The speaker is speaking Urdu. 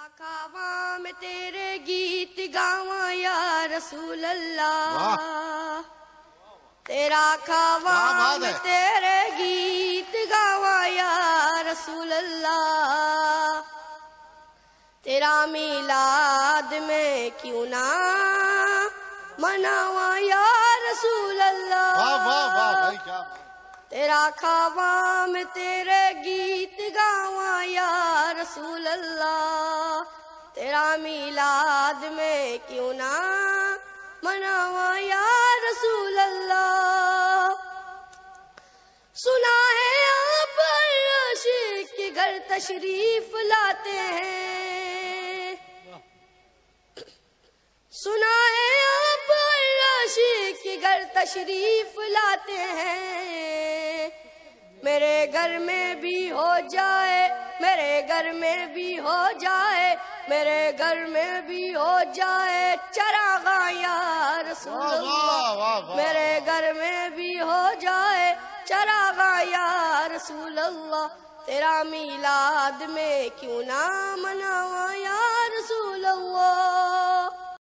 کعبہ میں تیرے گیت گاواں یا رسول اللہ، تیرا کعبہ میں تیرے گیت گاواں یا رسول اللہ، تیرا میلاد میں کیوں نہ مناواں یا رسول اللہ، تیرا کعبہ میں تیرے گیت گاواں یا رسول اللہ، تیرا میلاد میں کیوں نہ مناواں یا رسول اللہ۔ سنا ہے آپ عاشق کے گھر تشریف لاتے ہیں، سنا ہے آپ عاشق کے گھر تشریف لاتے ہیں، میرے گھر میں بھی ہو جائے، میرے گھر میں بھی ہو جائے، میرے گھر میں بھی ہو جائے چراغاں یا رسول اللہ، میرے گھر میں بھی ہو جائے چراغاں یا رسول اللہ، تیرا میلاد میں کیوں نہ مناواں یا رسول اللہ۔